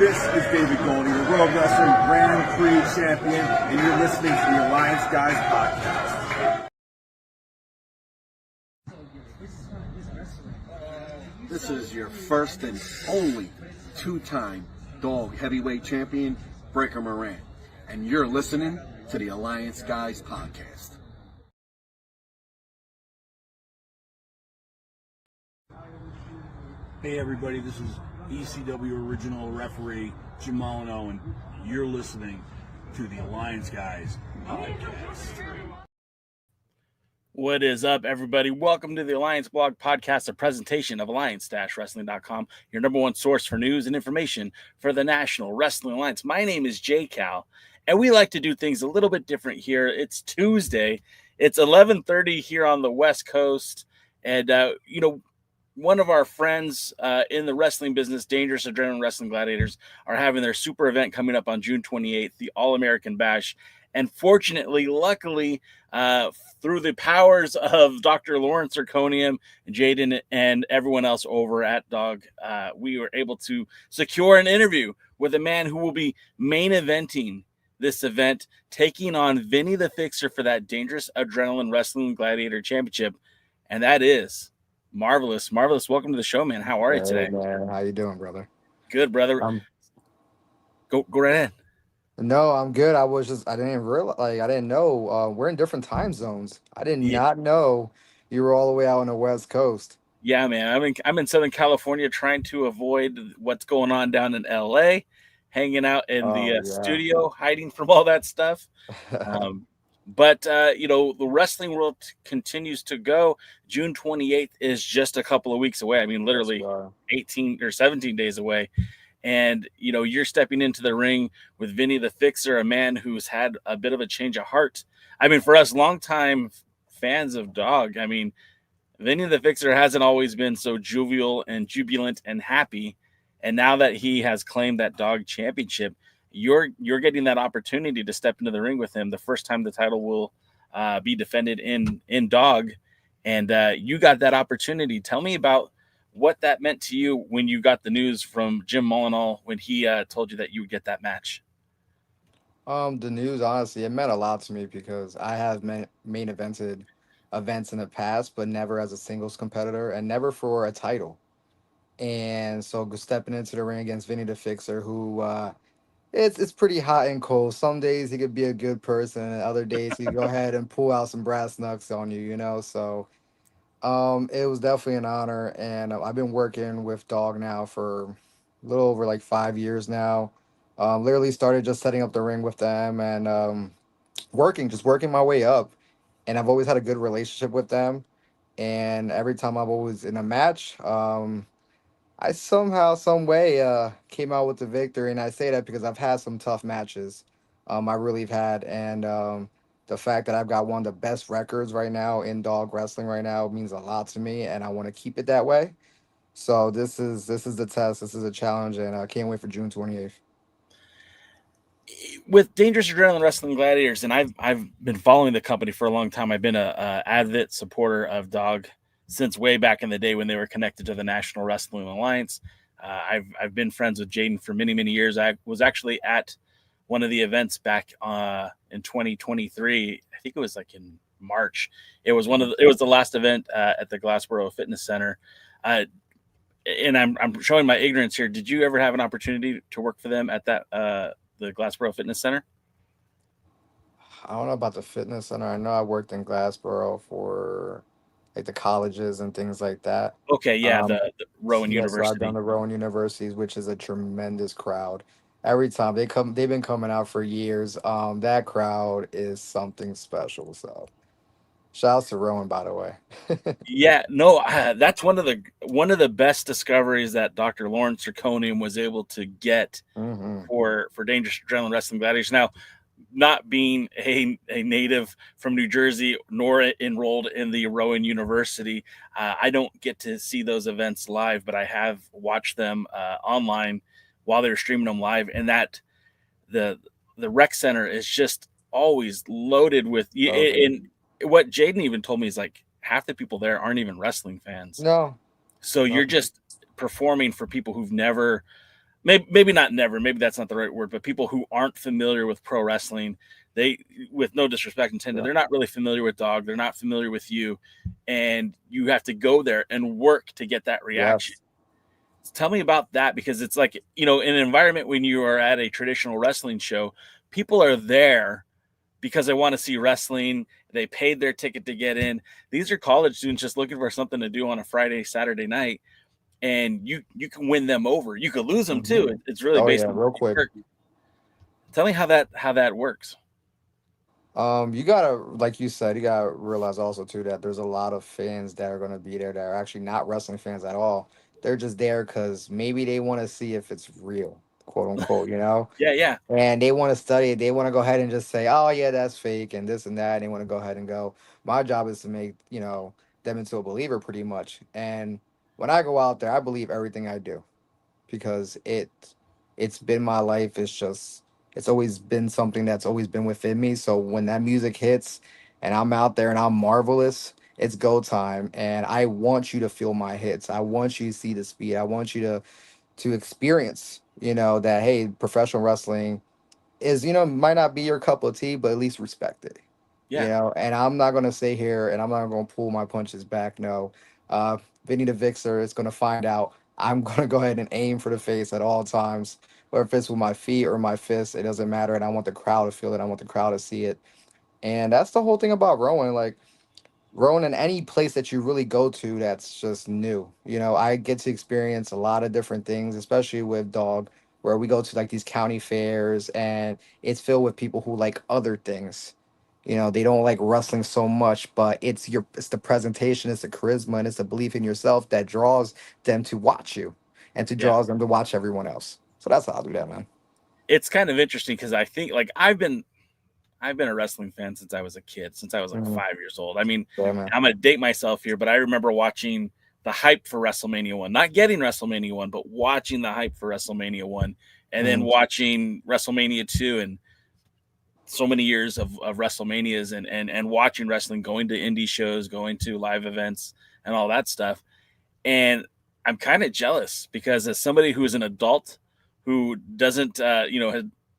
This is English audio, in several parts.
This is David Goldy, the World Wrestling Grand Prix Champion, and you're listening to the Alliance Guys Podcast. This is your first and only two-time DAWG Heavyweight Champion, Breaker Moran, and you're listening to the Alliance Guys Podcast. Hey everybody, this is ECW original referee Jim Molyneux, and you're listening to the Alliance Guys Podcast. What is up, everybody? Welcome to the Alliance Blog Podcast, a presentation of Alliance-Wrestling.com, your number one source for news and information for the National Wrestling Alliance. My name is Jay Cal, and we like to do things a little bit different here. It's Tuesday. It's 11:30 here on the West Coast, and one of our friends in the wrestling business, Dangerous Adrenaline Wrestling Gladiators, are having their super event coming up on June 28th, the All-American Bash. And fortunately, luckily, through the powers of Dr. Lawrence Zirconium, Jaden, and everyone else over at DAWG, we were able to secure an interview with a man who will be main eventing this event, taking on Vinny The Fixxer for that Dangerous Adrenaline Wrestling Gladiator Championship. And that is Marvelous. Marvelous, welcome to the show, man. How are you today? Man, how you doing, brother? Good, brother. Go right ahead. No, I'm good. I didn't realize, I didn't know we're in different time zones. I did not know you were all the way out on the West Coast. Yeah, man. I'm in Southern California trying to avoid what's going on down in LA, hanging out in the studio, hiding from all that stuff. But the wrestling world continues to go. June 28th is just a couple of weeks away. I mean, literally 18 or 17 days away. And, you're stepping into the ring with Vinny The Fixxer, a man who's had a bit of a change of heart. I mean, for us longtime fans of DAWG, I mean, Vinny The Fixxer hasn't always been so jovial and jubilant and happy. And now that he has claimed that DAWG championship, you're getting that opportunity to step into the ring with him the first time the title will be defended in DAWG. And you got that opportunity. Tell me about what that meant to you when you got the news from Jim Molyneux when he told you that you would get that match. The news, honestly, it meant a lot to me because I have main evented events in the past, but never as a singles competitor and never for a title. And so stepping into the ring against Vinny The Fixxer, who it's pretty hot and cold. Some days he could be a good person, and other days he go ahead and pull out some brass knucks on you, So it was definitely an honor, and I've been working with DAWG now for a little over 5 years now. Literally started just setting up the ring with them and working my way up. And I've always had a good relationship with them. And every time I'm always in a match, I somehow, some way came out with the victory. And I say that because I've had some tough matches. I really have had. And the fact that I've got one of the best records right now in DAWG wrestling right now means a lot to me. And I want to keep it that way. So this is the test. This is a challenge. And I can't wait for June 28th. With Dangerous Adrenaline Wrestling Gladiators, and I've been following the company for a long time. I've been a avid supporter of DAWG since way back in the day when they were connected to the National Wrestling Alliance. I've been friends with Jaden for many, many years. I was actually at one of the events back in 2023. I think it was in March. It was the last event at the Glassboro Fitness Center. And I'm showing my ignorance here. Did you ever have an opportunity to work for them at that the Glassboro Fitness Center? I don't know about the fitness center. I know I worked in Glassboro for the colleges and things like that. Okay, yeah, the Rowan University. So I've done the Rowan Universities, which is a tremendous crowd. Every time they've been coming out for years. That crowd is something special. So shout out to Rowan, by the way. Yeah, no, that's one of the best discoveries that Dr. Lawrence Zirconium was able to get for Dangerous Adrenaline Wrestling Gladiators. Now, not being a native from New Jersey nor enrolled in the Rowan University, I don't get to see those events live, but I have watched them online while they were streaming them live, and that the rec center is just always loaded with and what Jaden even told me is half the people there aren't even wrestling fans. No. So you're just performing for people who've never maybe not never, maybe that's not the right word, but people who aren't familiar with pro wrestling, they, with no disrespect intended, they're not really familiar with DAWG. They're not familiar with you, and you have to go there and work to get that reaction. Yes. Tell me about that, because it's like, in an environment when you are at a traditional wrestling show, people are there because they want to see wrestling. They paid their ticket to get in. These are college students just looking for something to do on a Friday, Saturday night. And you can win them over. You could lose them too. It's really based on real quick. Tell me how that works. You gotta, like you said, you gotta realize also too that there's a lot of fans that are gonna be there that are actually not wrestling fans at all. They're just there because maybe they want to see if it's real, quote unquote, Yeah. And they want to study it. They want to go ahead and just say, oh yeah, that's fake and this and that. And they want to go ahead and go. My job is to make, them into a believer pretty much. And when I go out there, I believe everything I do because it's been my life. It's always been something that's always been within me. So when that music hits and I'm out there and I'm marvelous, it's go time. And I want you to feel my hits. I want you to see the speed. I want you to experience, that hey, professional wrestling is, might not be your cup of tea, but at least respect it. Yeah. And I'm not gonna sit here and I'm not gonna pull my punches back. No. Vinny the Fixxer is gonna find out. I'm gonna go ahead and aim for the face at all times. Whether if it's with my feet or my fists, it doesn't matter. And I want the crowd to feel it. I want the crowd to see it. And that's the whole thing about rowing. Like rowing in any place that you really go to that's just new. I get to experience a lot of different things, especially with DAWG, where we go to like these county fairs and it's filled with people who like other things. They don't like wrestling so much, but it's the presentation, it's the charisma, and it's the belief in yourself that draws them to watch you and to draws them to watch everyone else. So that's how I do that, man. It's kind of interesting because I think like I've been a wrestling fan since I was a kid, since I was like 5 years old. I mean, I'm going to date myself here, but I remember watching the hype for WrestleMania 1, not getting WrestleMania 1, but watching the hype for WrestleMania 1, and then watching WrestleMania 2 and so many years of WrestleManias and watching wrestling, going to indie shows, going to live events and all that stuff. And I'm kind of jealous because as somebody who is an adult who doesn't,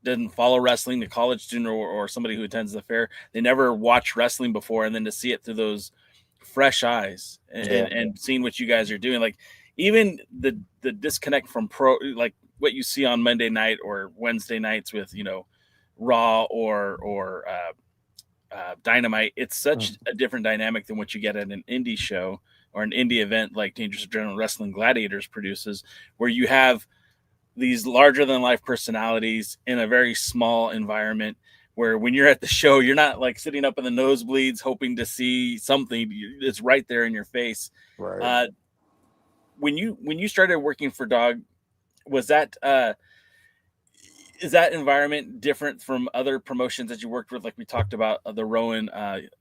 doesn't follow wrestling, the college student or somebody who attends the fair, they never watched wrestling before. And then to see it through those fresh eyes and seeing what you guys are doing, like even the disconnect from pro, like what you see on Monday night or Wednesday nights with, Raw or Dynamite, it's such a different dynamic than what you get at an indie show or an indie event like Dangerous Adrenaline Wrestling Gladiators produces, where you have these larger than life personalities in a very small environment, where when you're at the show, you're not like sitting up in the nosebleeds hoping to see something. It's right there in your face. Right. When you started working for DAWG, was that is that environment different from other promotions that you worked with? Like we talked about the Rowan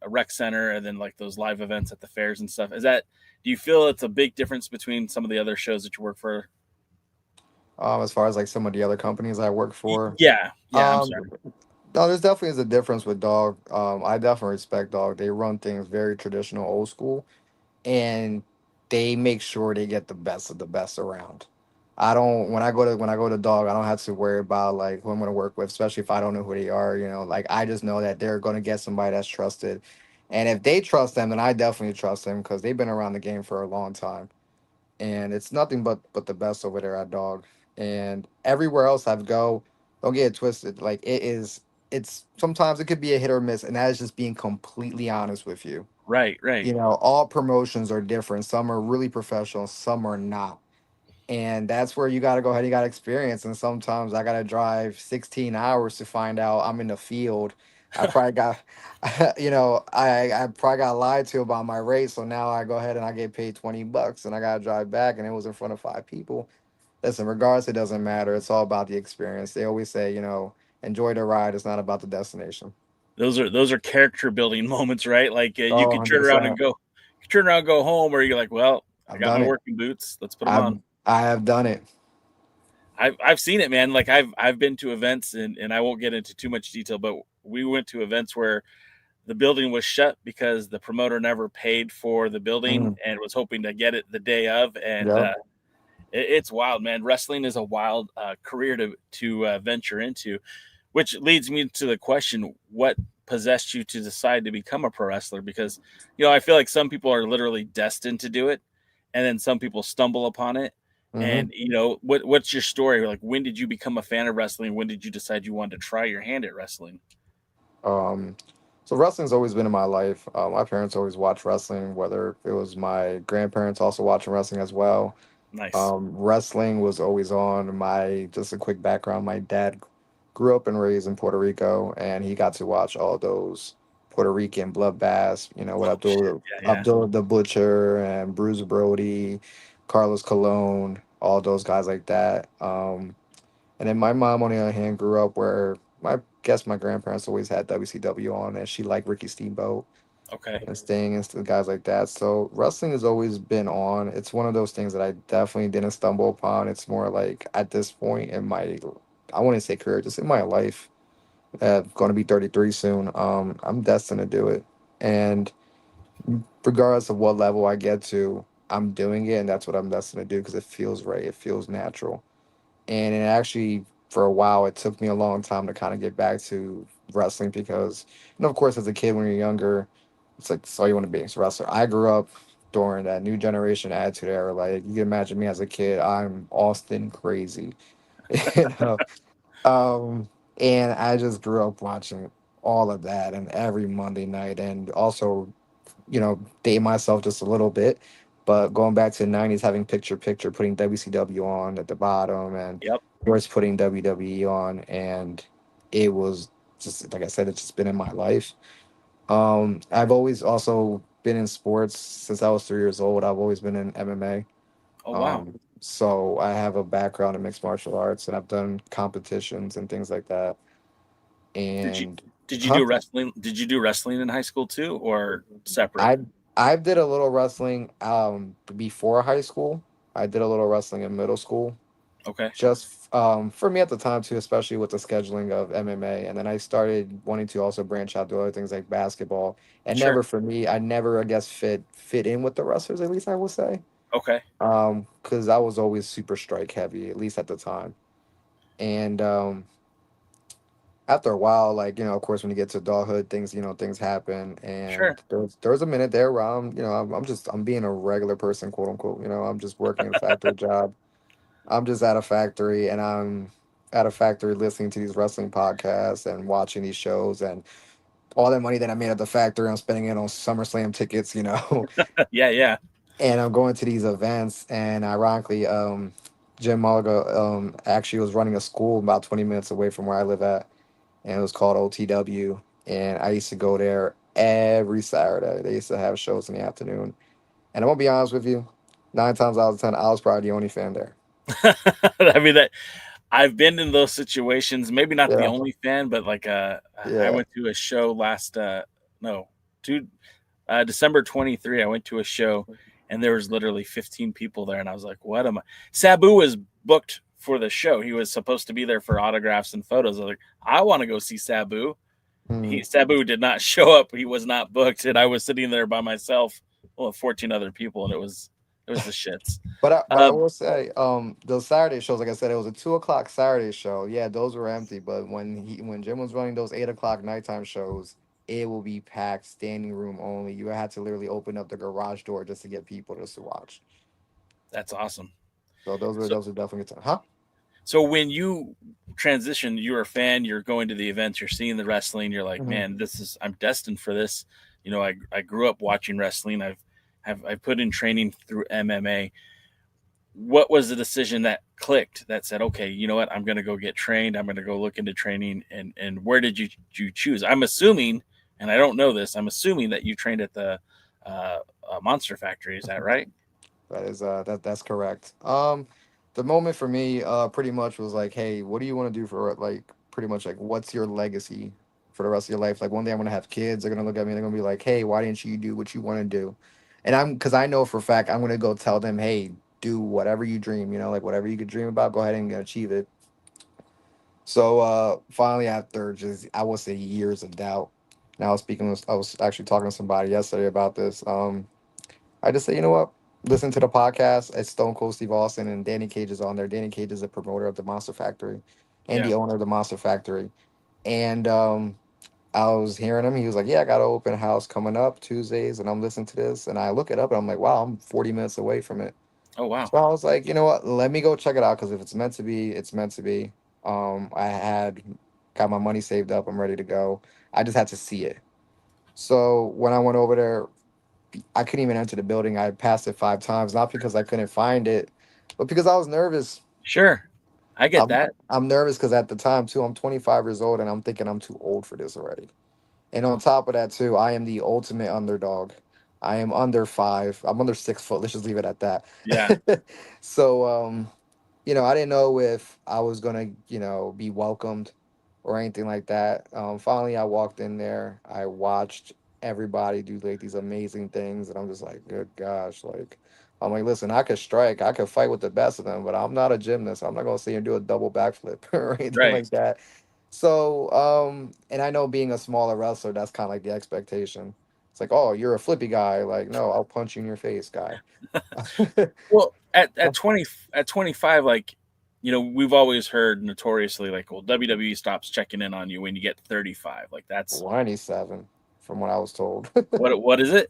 Rec Center and then like those live events at the fairs and stuff. Do you feel it's a big difference between some of the other shows that you work for? As far as like some of the other companies I work for. Yeah. I'm sorry. No, there's definitely is a difference with DAWG. I definitely respect DAWG. They run things very traditional, old school, and they make sure they get the best of the best around. I don't when I go to DAWG, I don't have to worry about like who I'm gonna work with, especially if I don't know who they are. Like I just know that they're gonna get somebody that's trusted, and if they trust them, then I definitely trust them because they've been around the game for a long time, and it's nothing but the best over there at DAWG. And everywhere else I've go, don't get it twisted. Like it's sometimes it could be a hit or miss, and that is just being completely honest with you. Right. All promotions are different. Some are really professional, some are not. And that's where you got to go ahead. You got to experience. And sometimes I got to drive 16 hours to find out I'm in the field. I probably got, I probably got lied to about my rate. So now I go ahead and I get paid $20 and I got to drive back and it was in front of 5 people. Listen, regardless, it doesn't matter. It's all about the experience. They always say, enjoy the ride. It's not about the destination. Those are character building moments, right? Like you Oh, could turn around 100%. and go home, or you're like, well, I I've got done my it. working boots. Let's put them on. I have done it. I've seen it, man. Like I've been to events and I won't get into too much detail, but we went to events where the building was shut because the promoter never paid for the building and was hoping to get it the day of. And Yeah. It's wild, man. Wrestling is a wild career to venture into, which leads me to the question: what possessed you to decide to become a pro wrestler? Because I feel like some people are literally destined to do it, and then some people stumble upon it. Hmm. And what's your story? Like, when did you become a fan of wrestling? When did you decide you wanted to try your hand at wrestling? Um, so wrestling's always been in my life. My parents always watched wrestling, whether it was my grandparents also watching wrestling as well. Nice. Wrestling was always on. Just a quick background, my dad grew up and raised in Puerto Rico, and he got to watch all those Puerto Rican bloodbaths, with Oh shit. Yeah, yeah. Abdullah the Butcher and Bruce Brody, Carlos Colon, all those guys like that. And then my mom, on the other hand, grew up where my grandparents always had WCW on, and she liked Ricky Steamboat Okay. and Sting and guys like that. So wrestling has always been on. It's one of those things that I definitely didn't stumble upon. It's more like at this point in my, I wouldn't say career, just in my life. Going to be 33 soon. I'm destined to do it, and regardless of what level I get to, I'm doing it, and that's what I'm destined to do because it feels right. It feels natural. And it actually, for a while, it took me a long time to kind of get back to wrestling because, of course, as a kid, when you're younger, it's like, that's all you want to be, is a wrestler. I grew up during that new generation attitude era. Like, you can imagine me as a kid, I'm Austin crazy. you know? Um, and I just grew up watching all of that and every Monday night, and also date myself just a little bit. But going back to the 90s, having picture, putting WCW on at the bottom, and Yep. of course putting WWE on, and it was just like I said, it's just been in my life. I've always also been in sports since I was 3 years old. I've always been in MMA. Oh wow. So I have a background in mixed martial arts, and I've done competitions and things like that. Did you And did you huh? do wrestling? Did you do wrestling in high school too, or separate? I I did a little wrestling before high school. I did a little wrestling in middle school. Okay. Just for me at the time too, especially with the scheduling of MMA, and then I started wanting to also branch out to other things like basketball. And Sure. never for me, I never I guess fit in with the wrestlers, at least I would say. Okay. Because I was always super strike heavy, at least at the time. And after a while, like, of course, when you get to adulthood, things happen, Sure. and there was a minute there where I'm being a regular person, quote unquote. I'm just working a factory job. I'm just at a factory, and I'm at a factory listening to these wrestling podcasts and watching these shows, and all that money that I made at the factory, I'm spending it on SummerSlam tickets, Yeah. Yeah. and I'm going to these events, and ironically, Jim Malaga actually was running a school about 20 minutes away from where I live at, and it was called OTW. And I used to go there every Saturday. They used to have shows in the afternoon. And I'm gonna be honest with you, 9 times out of 10, I was probably the only fan there. I mean that I've been in those situations. Maybe not the Yeah, only fan, but like I yeah. went to a show last no, two December 23. I went to a show and there was literally 15 people there, and I was like, "What am I?" Sabu was booked for the show. He was supposed to be there for autographs and photos. I was like, "I want to go see Sabu." Hmm. Sabu did not show up. He was not booked, and I was sitting there by myself, well, 14 other people, and it was the shits. But I Um, will say, those Saturday shows, like I said, it was a 2 o'clock Saturday show. Yeah, those were empty. But when Jim was running those 8 o'clock nighttime shows, it will be packed, standing room only. You had to literally open up the garage door just to get people just to watch. that's awesome. So those were So, those were definitely good time. Huh? so when you transition, you're a fan, you're going to the events, you're seeing the wrestling, you're like, Hmm. man, I'm destined for this. I grew up watching wrestling. I've put in training through MMA. What was the decision that clicked that said, okay, you know what, I'm going to go get trained, I'm going to go look into training, and where did you choose? I'm assuming, and I don't know this, I'm assuming that you trained at the Monster Factory. Is that right? That's correct. The moment for me, pretty much was like, hey, what do you want to do for, like, pretty much like, what's your legacy for the rest of your life? Like, one day I'm gonna have kids. They're gonna look at me and they're gonna be like, hey, why didn't you do what you want to do? And because I know for a fact I'm gonna go tell them, hey, do whatever you dream. Like whatever you could dream about, go ahead and achieve it. So finally, after just I would say years of doubt, and I was actually talking to somebody yesterday about this. I just said, you know what? listen to the podcast. It's Stone Cold Steve Austin and Danny Cage is on there. Danny Cage is the promoter of the Monster Factory and Yeah. the owner of the Monster Factory. And I was hearing him. He was like, "Yeah, I got an open house coming up Tuesdays," and I'm listening to this, and I look it up, and I'm like, "Wow, I'm 40 minutes away from it." Oh wow. So I was like, you know what? Let me go check it out because if it's meant to be, it's meant to be. I had got my money saved up. I'm ready to go. I just had to see it. So when I went over there, I couldn't even enter the building. I passed it 5 times, not because I couldn't find it, but because I was nervous. Sure. I get I'm that. I'm nervous because at the time too, I'm 25 years old and I'm thinking I'm too old for this already. And on top of that too, I am the ultimate underdog. I am under 5. I'm under 6 foot. Let's just leave it at that. Yeah. So I didn't know if I was gonna, be welcomed or anything like that. Finally, I walked in there. I watched everybody do like these amazing things, and I'm just like, good gosh, like, I'm like, listen, I could strike, I could fight with the best of them, but I'm not a gymnast. I'm not gonna sit here and do a double backflip or anything Right. like that. So, and I know being a smaller wrestler, that's kind of like the expectation. It's like, oh, you're a flippy guy. Like, no, I'll punch you in your face, guy. Well, at 20 at 25, like, we've always heard notoriously like, well, WWE stops checking in on you when you get 35. Like that's 27, from what I was told. what is it?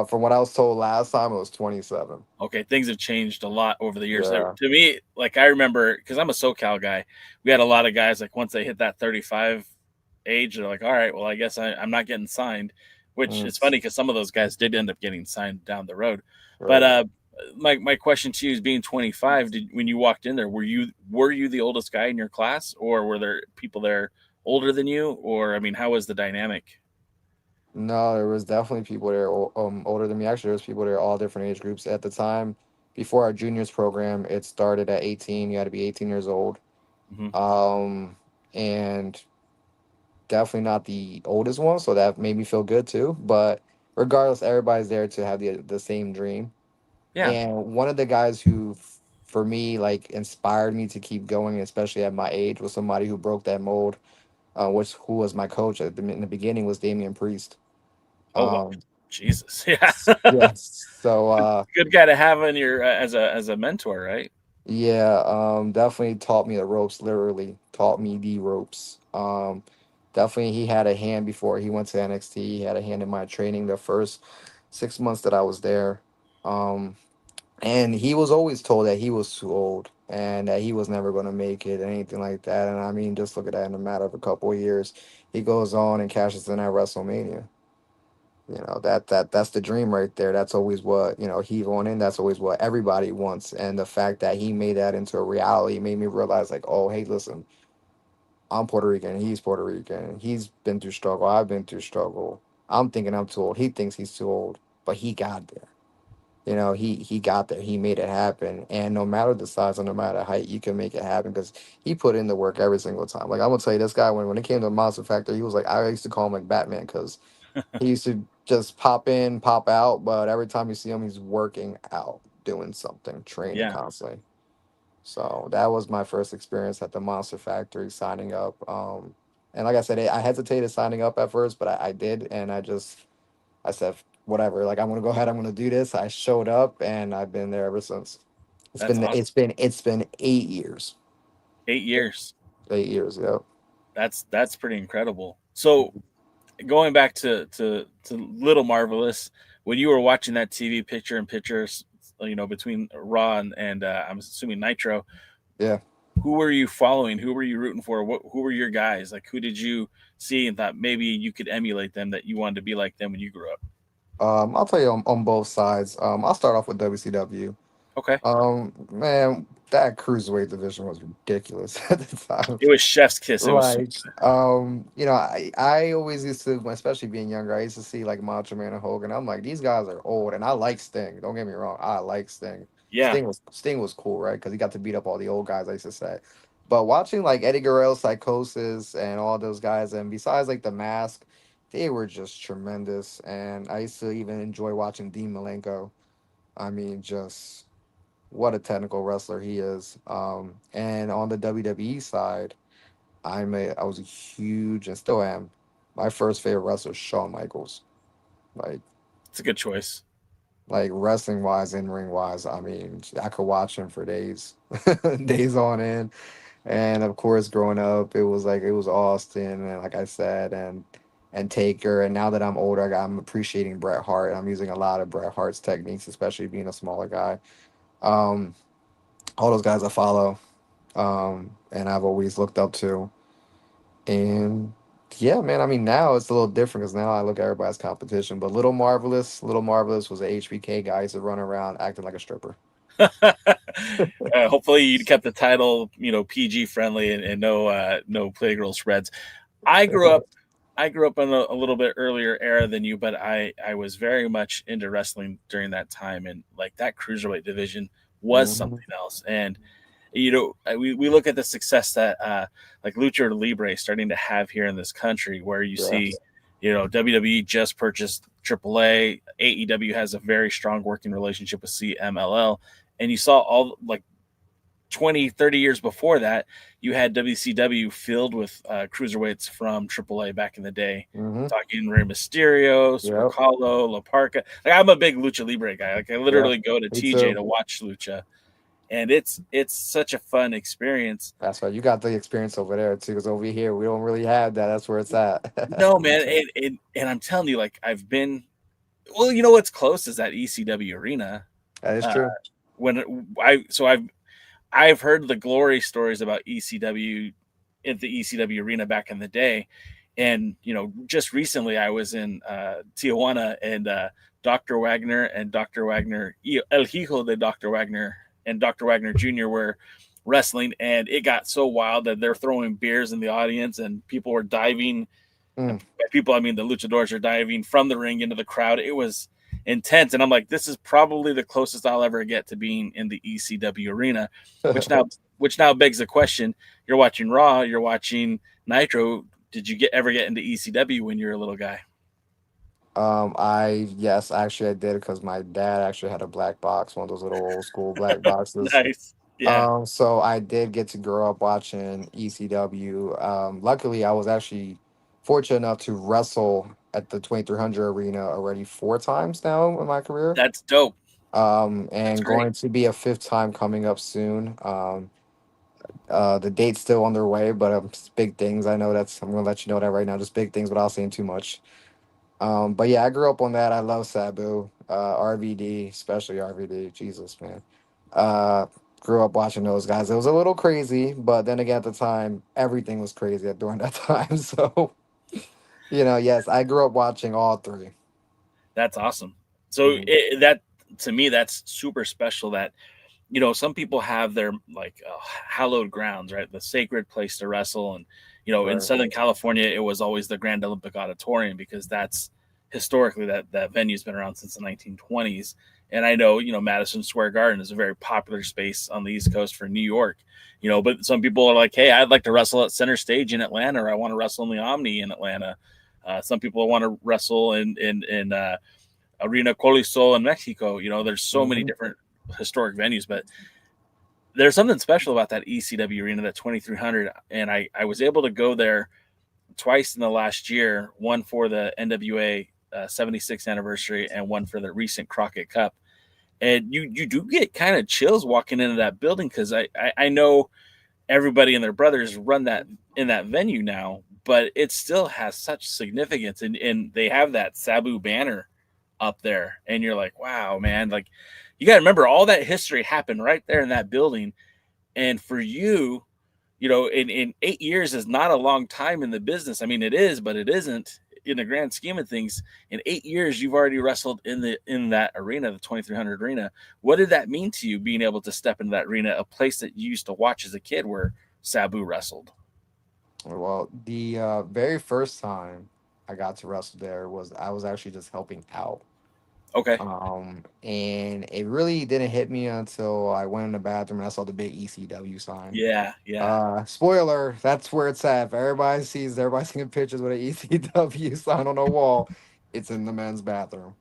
From what I was told last time, it was 27. Okay, things have changed a lot over the years. Yeah. To me, like I remember, because I'm a SoCal guy, we had a lot of guys like once they hit that 35 age, they're like, all right, well, I guess I'm not getting signed. Which Mm, is funny because some of those guys did end up getting signed down the road. But right. my question to you is, being 25, when you walked in there, were you the oldest guy in your class, or were there people there older than you, or I mean, how was the dynamic? No, there was definitely people there older than me. Actually, there was people there all different age groups at the time. Before our juniors program, it started at 18. You had to be 18 years old. Hmm. And definitely not the oldest one, so that made me feel good too. But regardless, everybody's there to have the same dream. Yeah. And one of the guys who, for me, like inspired me to keep going, especially at my age, was somebody who broke that mold. Who was my coach in the beginning was Damian Priest. Oh wow. Um, Jesus. Yeah. yes. So Good guy to have in your as a mentor, right? yeah, definitely taught me the ropes. Literally taught me the ropes. Definitely he had a hand before he went to NXT. He had a hand in my training the first 6 months that I was there. Um, And he was always told that he was too old and that he was never going to make it, anything like that. And I mean, just look at that in a matter of a couple of years. He goes on and cashes in at WrestleMania. That's the dream right there. That's always what, he wanted. That's always what everybody wants. And the fact that he made that into a reality made me realize, like, oh, hey, listen, I'm Puerto Rican. He's Puerto Rican. He's been through struggle. I've been through struggle. I'm thinking I'm too old. He thinks he's too old, but he got there. He got there. He made it happen. And no matter the size or no matter the height, you can make it happen because he put in the work every single time. Like I'm gonna tell you, this guy when it came to Monster Factor, he was like I used to call him like Batman because he used to just pop in, pop out, but every time you see him, he's working out, doing something, training Yeah. constantly. So that was my first experience at the Monster Factory, signing up. And like I said, I hesitated signing up at first, but I did, and I said, whatever, like I'm gonna go ahead, I'm gonna do this. I showed up and I've been there ever since. It's That's been awesome. it's been 8 years. 8 years. 8 years, yep. That's pretty incredible. So going back to Little Marvelous, when you were watching that TV picture in pictures, between Raw and I'm assuming Nitro, Yeah. who were you following? Who were you rooting for? Who were your guys? Like, who did you see and thought maybe you could emulate them, that you wanted to be like them when you grew up? I'll tell you on both sides. I'll start off with WCW. Okay. Man, that cruiserweight division was ridiculous at the time. It was Chef's Kiss. It was so Like, I always used to, especially being younger, I used to see like Macho Man and Hogan. I'm like, these guys are old, and I like Sting. Don't get me wrong, I like Sting. yeah. Sting was cool, right? Because he got to beat up all the old guys. I used to say, but watching like Eddie Guerrero, Psychosis, and all those guys, and besides like the Mask, they were just tremendous. And I used to even enjoy watching Dean Malenko. I mean, just what a technical wrestler he is. And on the WWE side. I was a huge and still am. My first favorite wrestler is Shawn Michaels. Like It's a good choice. Like wrestling wise and ring wise, I mean, I could watch him for days, days on end. And of course, growing up, it was Austin, and like I said, and Taker. And now that I'm older, I'm appreciating Bret Hart. I'm using a lot of Bret Hart's techniques, especially being a smaller guy. Um, all those guys I follow, and I've always looked up to. And yeah, man, I mean, now it's a little different because now I look at everybody's competition. But Little Marvelous was an HBK guy. He used to run around acting like a stripper. Hopefully, you kept the title, PG friendly and no Playgirl spreads. I grew up. I grew up in a little bit earlier era than you, but I was very much into wrestling during that time, and like that cruiserweight division was Mhm. something else. And we look at the success that like Lucha Libre is starting to have here in this country, where you see, Yes. WWE just purchased AAA, AEW has a very strong working relationship with CMLL, and you saw all like 20, 30 years before that, you had WCW filled with cruiserweights from AAA back in the day. Hmm. Talking Rey Mysterio, Super Yep. Carlo, La Parca. Like I'm a big Lucha Libre guy. Like I Yeah. literally go to Me TJ too. to watch Lucha, and it's such a fun experience. That's right. You got the experience over there too, because over here we don't really have that. That's where it's at. No man, and I'm telling you, like I've been. Well, you know what's close is that ECW arena. That is Uh, true. when I've heard the glory stories about ECW at the ECW arena back in the day. And, just recently I was in Tijuana, and Dr. Wagner and Dr. Wagner, El Hijo de Dr. Wagner and Dr. Wagner Jr. were wrestling. And it got so wild that they're throwing beers in the audience and people were diving. Mm. By people, I mean the luchadors are diving from the ring into the crowd. It was intense. And I'm like, this is probably the closest I'll ever get to being in the ECW arena, which now which now begs the question: you're watching Raw, you're watching Nitro. Did you ever get into ECW when you were a little guy? Yes, actually I did because my dad actually had a black box, one of those little old school black boxes. Nice. Yeah. So I did get to grow up watching ECW. Luckily, I was actually fortunate enough to wrestle at the 2300 arena already 4 times now in my career. That's dope. That's And great. going to be a fifth time coming up soon. The date's still on their way, but just big things. I'm gonna let you know that right now, just big things without saying too much. But yeah, I grew up on that. I love Sabu, RVD, especially RVD. Jesus, man. Uh, Grew up watching those guys. It was a little crazy, but then again, at the time, everything was crazy during that time. So, yes, I grew up watching all three. That's awesome. So Mhm. that to me, that's super special. That some people have their like hallowed grounds, right? The sacred place to wrestle. And, in Right. Southern California, it was always the Grand Olympic Auditorium because that's historically that venue's been around since the 1920s. And I know, Madison Square Garden is a very popular space on the East Coast for New York, but some people are like, hey, I'd like to wrestle at Center Stage in Atlanta, or I want to wrestle in the Omni in Atlanta. Some people want to wrestle in Arena Coliseo in Mexico. There's so many Hmm. different historic venues, but there's something special about that ECW arena, that 2300. And I was able to go there twice in the last year, one for the NWA 76th anniversary and one for the recent Crockett Cup. And you do get kind of chills walking into that building because I know everybody and their brothers run that in that venue now, but it still has such significance. And they have that Sabu banner up there. And you're like, wow, man, like you got to remember all that history happened right there in that building. And for you, in 8 years is not a long time in the business. I mean, it is, but it isn't in the grand scheme of things. In 8 years, you've already wrestled in that arena, the 2300 arena. What did that mean to you, being able to step into that arena, a place that you used to watch as a kid, where Sabu wrestled? Well, the very first time I got to wrestle there was I was actually just helping out. Okay. And it really didn't hit me until I went in the bathroom and I saw the big ECW sign. Yeah. Yeah. Spoiler, that's where it's at. If everybody's taking pictures with an ECW sign on the wall, it's in the men's bathroom.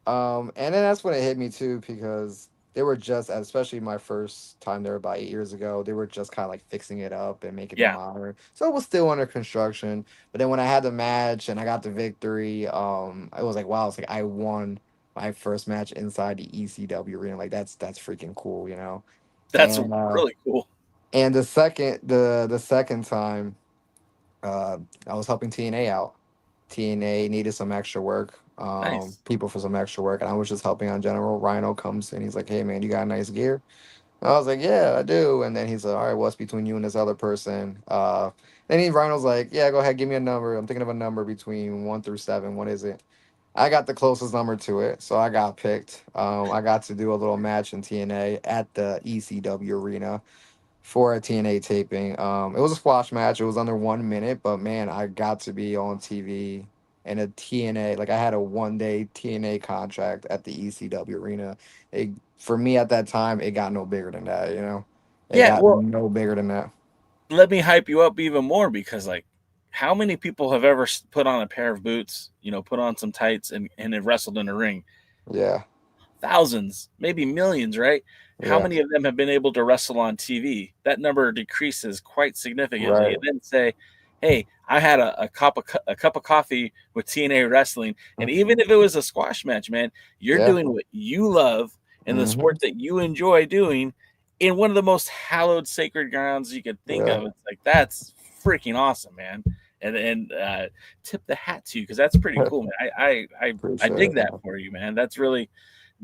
And then that's when it hit me too, because they were just, especially my first time there about 8 years ago, they were just kind of like fixing it up and making it Yeah. modern. So it was still under construction. But then when I had the match and I got the victory, it was like, wow, it's like I won my first match inside the ECW arena. Like that's freaking cool, you know. That's And really cool. the second time, I was helping TNA out. TNA needed some extra work, Nice. people for some extra work, and I was just helping on general. Rhino comes in, he's like, "Hey man, you got nice gear?" I was like, "Yeah, I do." And then he's like, "All right, what's between you and this other person?" Rhino's like, "Yeah, go ahead, give me a number. I'm thinking of a number between 1 through 7. What is it?" I got the closest number to it, so I got picked. I got to do a little match in TNA at the ECW arena for a TNA taping. It was a squash match. It was under 1 minute, but man, I got to be on TV in a TNA. Like I had a 1 day TNA contract at the ECW arena. For me at that time, it got no bigger than that. You know, it Yeah, got well, no bigger than that. let me hype you up even more because, like, how many people have ever put on a pair of boots, put on some tights and have wrestled in a ring? Yeah, Thousands, maybe millions, right? How yeah, many of them have been able to wrestle on TV? That number decreases quite significantly. right. And then say, hey, I had a cup of coffee with TNA wrestling. And even if it was a squash match, man, you're Yeah. doing what you love in the Hmm. sport that you enjoy doing in one of the most hallowed sacred grounds you could think Yeah. of. It's like, that's freaking awesome, man. And tip the hat to you because that's pretty cool, man. I Appreciate dig it, that man. for you, man. That's really,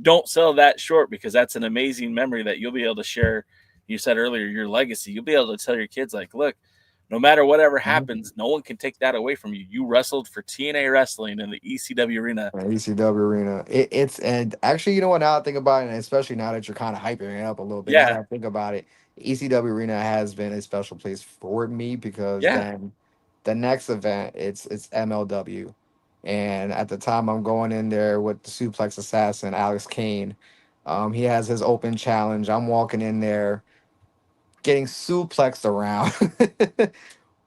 don't sell that short because that's an amazing memory that you'll be able to share. You said earlier, your legacy. You'll be able to tell your kids, like, look, no matter whatever Mhm. happens, no one can take that away from you. You wrestled for TNA Wrestling in the ECW arena. ECW arena. And actually, you know what? Now I think about it, and especially now that you're kind of hyping it up a little bit. Now Yeah, that I think about it, ECW arena has been a special place for me because yeah, then the next event it's MLW, and at the time I'm going in there with the suplex assassin Alex Kane. He has his open challenge. I'm walking in there getting suplexed around.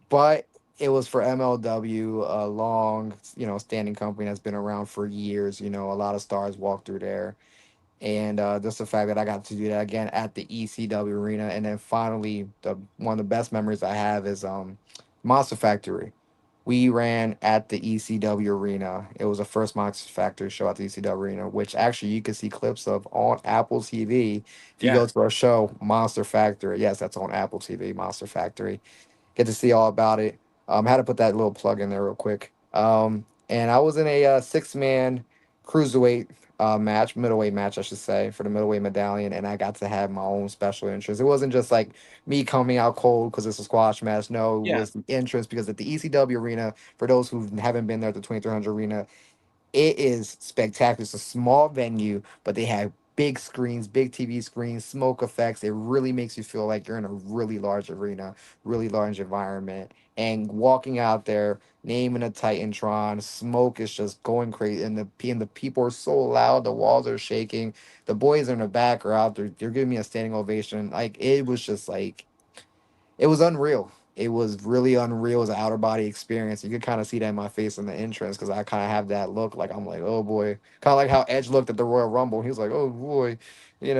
But it was for MLW, a long, standing company that's been around for years. You know, a lot of stars walk through there, and just the fact that I got to do that again at the ECW arena, and then finally, the one of the best memories I have is Monster Factory. We ran at the ECW arena. It was the first Monster Factory show at the ECW arena, which actually you can see clips of on Apple TV. If you yeah, go to our show, Monster Factory, yes, that's on Apple TV, Monster Factory, get to see all about it. Had to put that little plug in there real quick. And I was in a 6-man cruiserweight match, middleweight match, I should say, for the middleweight medallion, and I got to have my own special interest. It wasn't just like me coming out cold because it's a squash match. No, it yeah, was the entrance because at the ECW arena, for those who haven't been there at the 2300 arena, it is spectacular. It's a small venue, but they have big screens, big TV screens, smoke effects. It really makes you feel like you're in a really large arena, really large environment. And walking out there, naming a Titantron, smoke is just going crazy, and the people are so loud, the walls are shaking. The boys in the back are out there. They're giving me a standing ovation. Like it was just like it was unreal. It was really unreal. It was an outer body experience. You could kind of see that in my face in the entrance because I kind of have that look. Like I'm like, oh boy, kind of like how Edge looked at the Royal Rumble. He was like, oh boy, it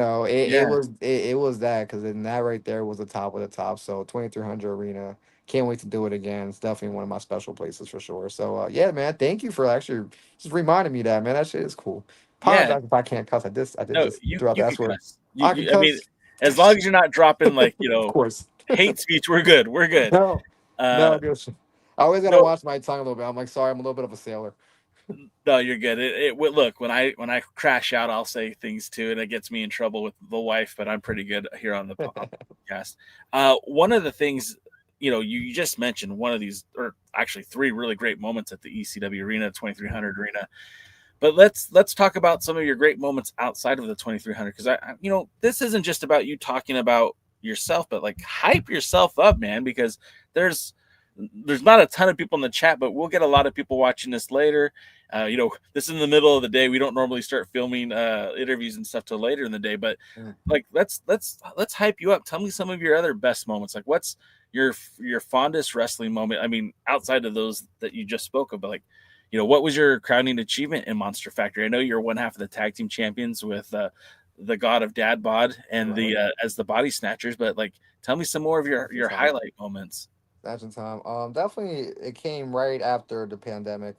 yeah, was it was that because then that right there was the top of the top. So 2300 Arena, can't wait to do it again. It's definitely one of my special places for sure. So yeah, man, thank you for actually just reminding me that, man. That shit is cool. yeah. Apologize if I can't cuss. I did No, just throughout you the can S word. cuss. I can I mean, cuss. as long as you're not dropping like Of course. hate speech, we're good. We're good. No, Uh, no, just I always gotta no, watch my tongue a little bit. I'm like, sorry, I'm a little bit of a sailor. No, you're good. Look, when I crash out, I'll say things too, and it gets me in trouble with the wife. But I'm pretty good here on the podcast. One of the things, you just mentioned one of these, or actually three really great moments at the ECW arena, 2300 arena. But let's talk about some of your great moments outside of the 2300 because this isn't just about you talking about yourself, but like hype yourself up, man, because there's there's not a ton of people in the chat, but we'll get a lot of people watching this later. This is in the middle of the day. We don't normally start filming interviews and stuff till later in the day, but Mm. like let's hype you up. Tell me some of your other best moments. Like what's your fondest wrestling moment? I mean, outside of those that you just spoke of, but like, what was your crowning achievement in Monster Factory? I know you're one half of the tag team champions with the God of Dad Bod and Right. the as the Body Snatchers, but like, tell me some more of your It's all right. highlight moments. snatching time. Definitely it came right after the pandemic.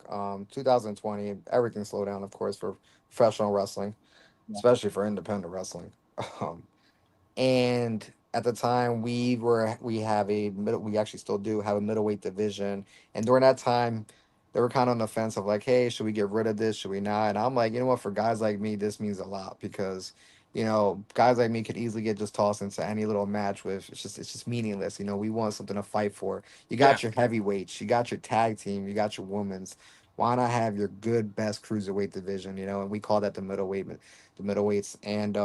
2020, everything slowed down, of course, for professional wrestling, Yeah. especially for independent wrestling. Um, and at the time we have a middle we actually still do have a middleweight division, and during that time they were kind of on the fence of like, hey, should we get rid of this, should we not? And I'm like, you know what, for guys like me this means a lot, because guys like me could easily get just tossed into any little match with it's just meaningless. We want something to fight for. You Yeah. got your heavyweights, you got your tag team, you got your women's. Why not have your good best cruiserweight division? And we call that the middleweights. And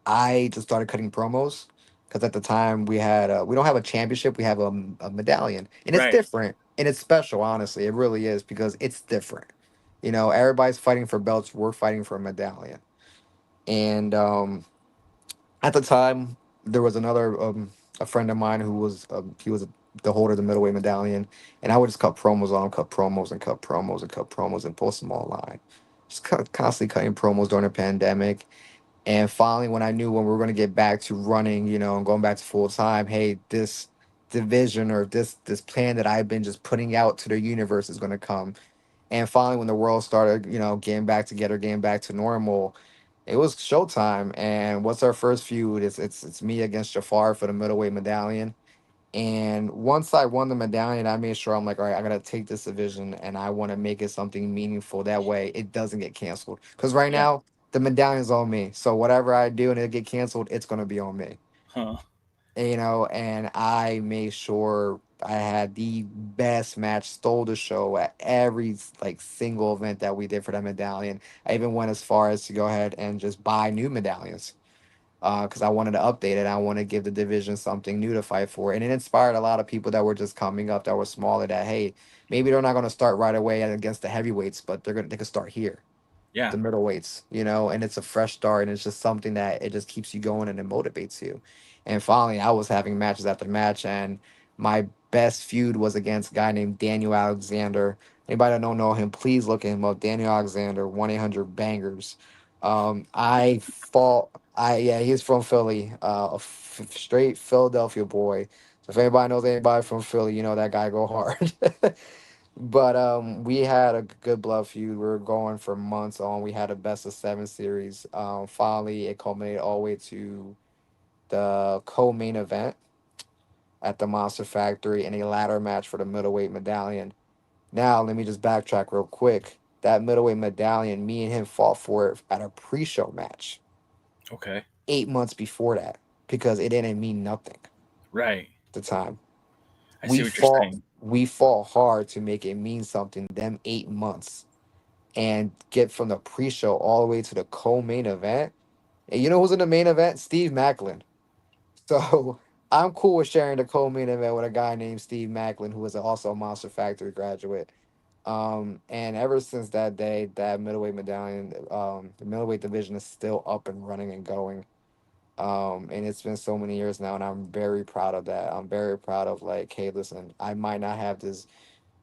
I just started cutting promos because at the time we don't have a championship, we have a medallion, and it's Right. different and it's special. Honestly, it really is, because it's different. Everybody's fighting for belts. We're fighting for a medallion, and at the time there was another a friend of mine who was he was the holder of the middleweight medallion, and I would just cut promos on him, cut promos and cut promos and cut promos and post them online, just constantly cutting promos during the pandemic. And finally, when I knew when we were going to get back to running, and going back to full time, hey, this division or this plan that I've been just putting out to the universe is going to come. And finally, when the world started, getting back together, getting back to normal, it was showtime. And what's our first feud? It's me against Jafar for the middleweight medallion. And once I won the medallion, I made sure I'm like, all right, I gotta take this division and I want to make it something meaningful. That way, it doesn't get canceled. Because right Yeah. now, the medallion's on me. So whatever I do and it get canceled, it's gonna be on me. Huh. And I made sure I had the best match, stole the show at every like single event that we did for that medallion. I even went as far as to go ahead and just buy new medallions because I wanted to update it. I want to give the division something new to fight for. And it inspired a lot of people that were just coming up that were smaller that, hey, maybe they're not going to start right away against the heavyweights, but they could start here, Yeah. the middleweights, and it's a fresh start, and it's just something that it just keeps you going and it motivates you. And finally, I was having matches after match, and my best feud was against a guy named Daniel Alexander. Anybody that don't know him, please look him up. Daniel Alexander, 1-800 Bangers. I fought. Yeah, he's from Philly, straight Philadelphia boy. So if anybody knows anybody from Philly, that guy go hard. But we had a good blood feud. We were going for months on. We had a best of seven series. Finally, it culminated all the way to the co-main event at the Monster Factory in a ladder match for the middleweight medallion. Now, let me just backtrack real quick. That middleweight medallion, me and him fought for it at a pre-show match Okay. 8 months before that because it didn't mean nothing Right. at the time. I see We what you're fought saying. we fought hard to make it mean something them 8 months and get from the pre-show all the way to the co-main event. And you know who's in the main event? Steve Macklin. So I'm cool with sharing the co-main event with a guy named Steve Macklin, who is also a Monster Factory graduate. And ever since that day, that middleweight medallion, the middleweight division is still up and running and going. And it's been so many years now, and I'm very proud of that. I'm very proud of like, hey, listen, I might not have this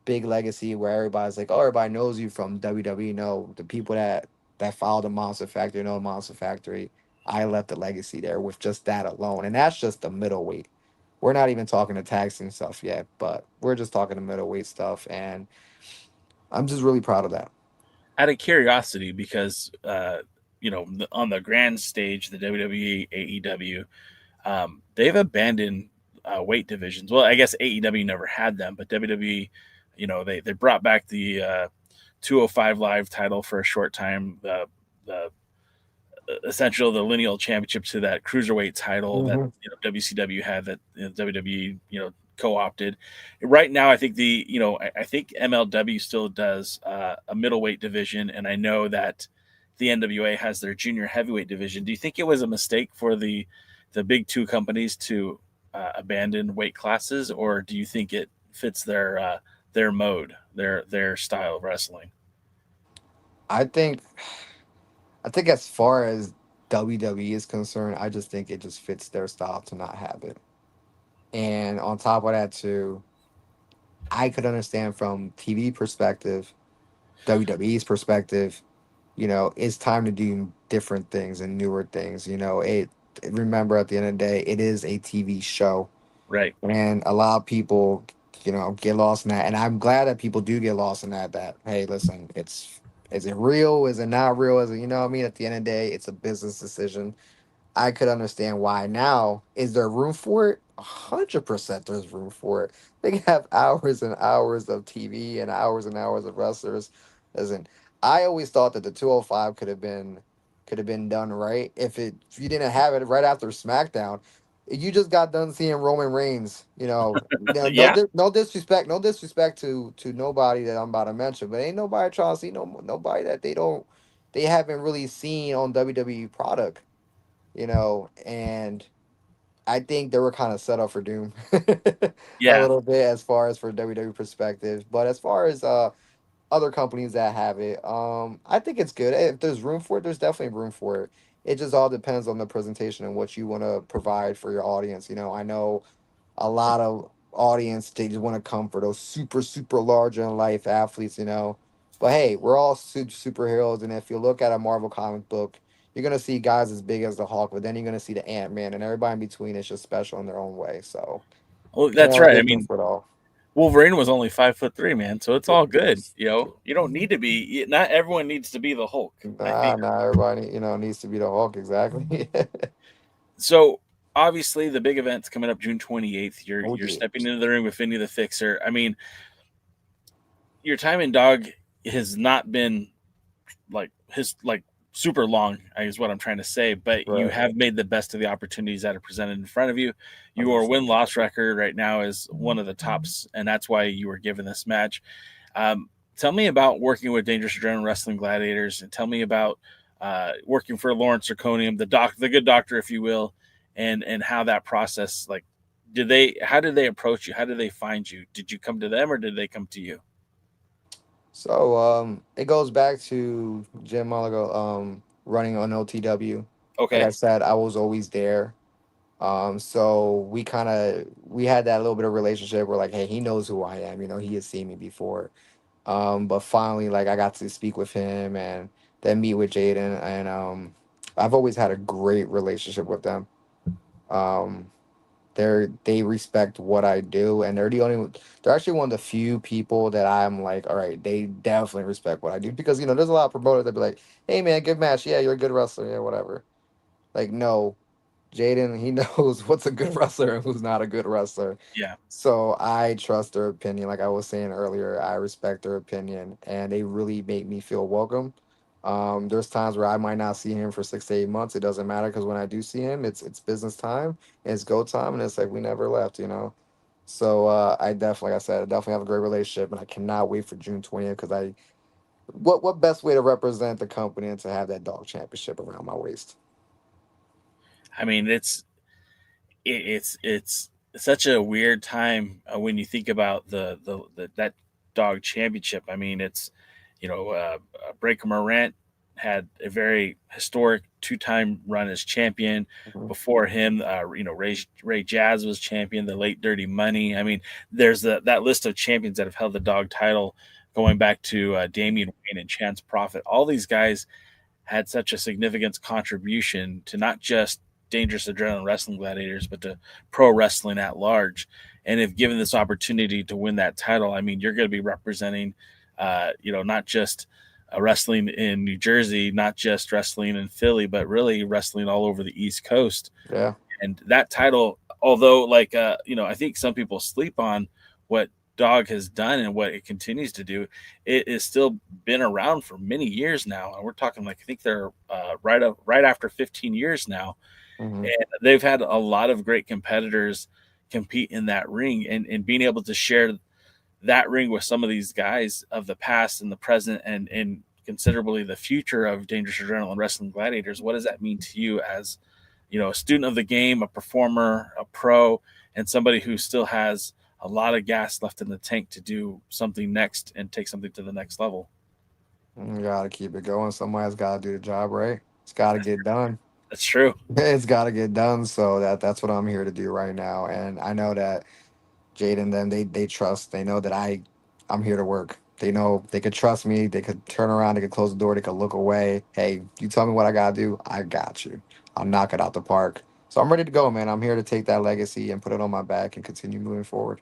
big legacy where everybody's like, oh, everybody knows you from WWE. No, the people that followed the Monster Factory know the Monster Factory. I left a legacy there with just that alone, and that's just the middleweight. We're not even talking the tag team stuff yet, but we're just talking the middleweight stuff, and I'm just really proud of that. Out of curiosity, because on the grand stage, the WWE, AEW, they've abandoned weight divisions. Well, I guess AEW never had them, but WWE, they brought back the 205 Live title for a short time. The essential the lineal championship to that cruiserweight title that Hmm. WCW had that WWE co-opted. Right now, I think I think MLW still does a middleweight division, and I know that the NWA has their junior heavyweight division. Do you think it was a mistake for the big two companies to abandon weight classes, or do you think it fits their mode, their style of wrestling? I think as far as WWE is concerned, I just think it just fits their style to not have it. And on top of that, too, I could understand from TV perspective, WWE's perspective, it's time to do different things and newer things. Remember at the end of the day, it is a TV show. Right. And a lot of people, get lost in that. And I'm glad that people do get lost in that. That, hey, listen, is it real? Is it not real? Is it, you know what I mean? At the end of the day, it's a business decision. I could understand why now. Is there room for it? 100% there's room for it. They can have hours and hours of TV and hours of wrestlers. Listen, I always thought that the 205 could have been done right if you didn't have it right after SmackDown. You just got done seeing Roman Reigns, Yeah. no disrespect to nobody that I'm about to mention, but ain't nobody trying to see nobody that they haven't really seen on WWE product, and I think they were kind of set up for doom a Yeah. little bit as far as for WWE perspective. But as far as other companies that have it, I think it's good. If there's room for it, there's definitely room for it. It just all depends on the presentation and what you want to provide for your audience. I know a lot of audience, they just want to come for those super super larger in life athletes. But hey, we're all superheroes, and if you look at a Marvel comic book, you're gonna see guys as big as the Hulk, but then you're gonna see the Ant-Man, and everybody in between is just special in their own way. So Well, that's right. I there's room mean, for it all. Wolverine was only 5'3", man, so it's all good. You don't need to be. Not everyone needs to be the Hulk. I think Nah, everybody needs to be the Hulk, exactly. so. Obviously, the big event's coming up June 28th. Oh You're yeah. stepping into the ring with Vinny the Fixxer. I mean, your time in Dog has not been like super long is what I'm trying to say, but you Right. have made the best of the opportunities that are presented in front of you. Your 100%. win-loss record right now is one of the tops, and that's why you were given this match. Tell me about working with Dangerous Adrenaline Wrestling Gladiators, and tell me about working for Lawrence Zirconium, the good doctor, if you will, and how that process, like, how did they approach you? How did they find you? Did you come to them or did they come to you? So it goes back to Jim Malago running on OTW. Like I Okay. said, I was always there. So we had that little bit of relationship where, like, hey, he knows who I am. He has seen me before. But finally, like, I got to speak with him and then meet with Jaden, and I've always had a great relationship with them. Um, they respect what I do, and they're actually one of the few people that I'm like, all right, they definitely respect what I do, because there's a lot of promoters that be like, hey man, good match, yeah, you're a good wrestler, yeah, whatever. Like, no, Jaden, he knows what's a good wrestler and who's not a good wrestler. Yeah. So I trust their opinion. Like I was saying earlier, I respect their opinion, and they really make me feel welcome. There's times where I might not see him for 6 to 8 months. It doesn't matter, because when I do see him, it's business time, it's go time, and it's like we never left. So like I said, I definitely have a great relationship, and I cannot wait for June 20th, because what best way to represent the company and to have that dog championship around my waist. I mean, it's such a weird time when you think about that dog championship. I mean, it's Breaker Morant had a very historic 2-time run as champion. Mhm. Before him, Ray Jazz was champion. The late Dirty Money. I mean, there's that list of champions that have held the dog title going back to Damian Wayne and Chance Prophet. All these guys had such a significant contribution to not just Dangerous Adrenaline Wrestling Gladiators, but to pro wrestling at large. And if given this opportunity to win that title, I mean, you're going to be representing, not just wrestling in New Jersey, not just wrestling in Philly, but really wrestling all over the East Coast. Yeah. And that title, although I think some people sleep on what Dog has done and what it continues to do, it has still been around for many years now. And we're talking, like, I think they're right after 15 years now. Hmm. And they've had a lot of great competitors compete in that ring, and being able to share that ring with some of these guys of the past and the present, and considerably the future of Dangerous Adrenaline Wrestling Gladiators. What does that mean to you as, a student of the game, a performer, a pro, and somebody who still has a lot of gas left in the tank to do something next and take something to the next level? You gotta keep it going. Somebody's gotta do the job, right? It's gotta get done. That's true. It's gotta get done. So that's what I'm here to do right now. And I know that Jade and them, they trust. They know that I'm here to work. They know they could trust me. They could turn around. They could close the door. They could look away. Hey, you tell me what I gotta do. I got you. I'll knock it out the park. So I'm ready to go, man. I'm here to take that legacy and put it on my back and continue moving forward.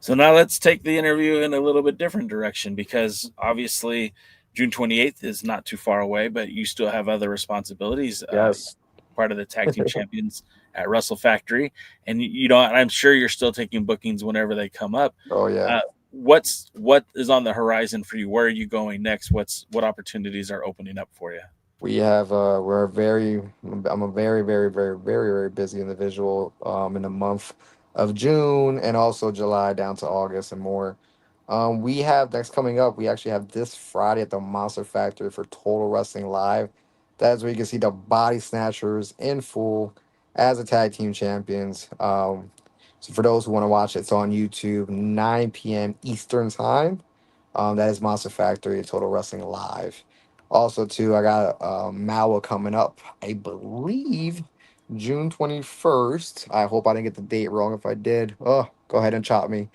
So now let's take the interview in a little bit different direction, because obviously June 28th is not too far away, but you still have other responsibilities. Yes. Part of the Tag Team Champions at Wrestle Factory, and I'm sure you're still taking bookings whenever they come up. Oh yeah. What is on the horizon for you? Where are you going next? What opportunities are opening up for you? We have I'm a very, very, very, very, very busy individual in the month of June and also July down to August and more. We have next coming up, we actually have this Friday at the Monster Factory for Total Wrestling Live. That's where you can see the Body Snatchers in full as a tag team champions. So for those who want to watch it, it's on YouTube, 9 p.m. Eastern time. That is Monster Factory Total Wrestling Live. Also, too, I got Mawa coming up, I believe, June 21st. I hope I didn't get the date wrong. If I did, oh, go ahead and chop me.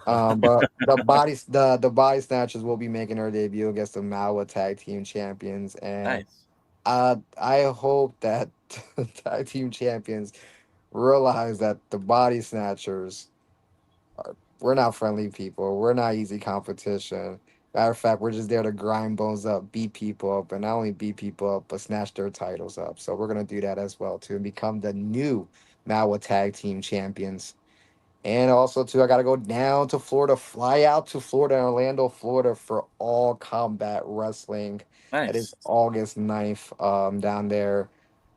But the body snatchers will be making their debut against the Mawa Tag Team Champions, and Nice. I hope that the Tag Team Champions realize that the body snatchers, we're not friendly people. We're not easy competition. Matter of fact, we're just there to grind bones up, beat people up, and not only beat people up, but snatch their titles up. So we're gonna do that as well too, and become the new Mawa Tag Team Champions. And also too, I gotta go down to Florida, fly out to Florida, Orlando, Florida for All Combat Wrestling. That is Nice. August 9th, down there.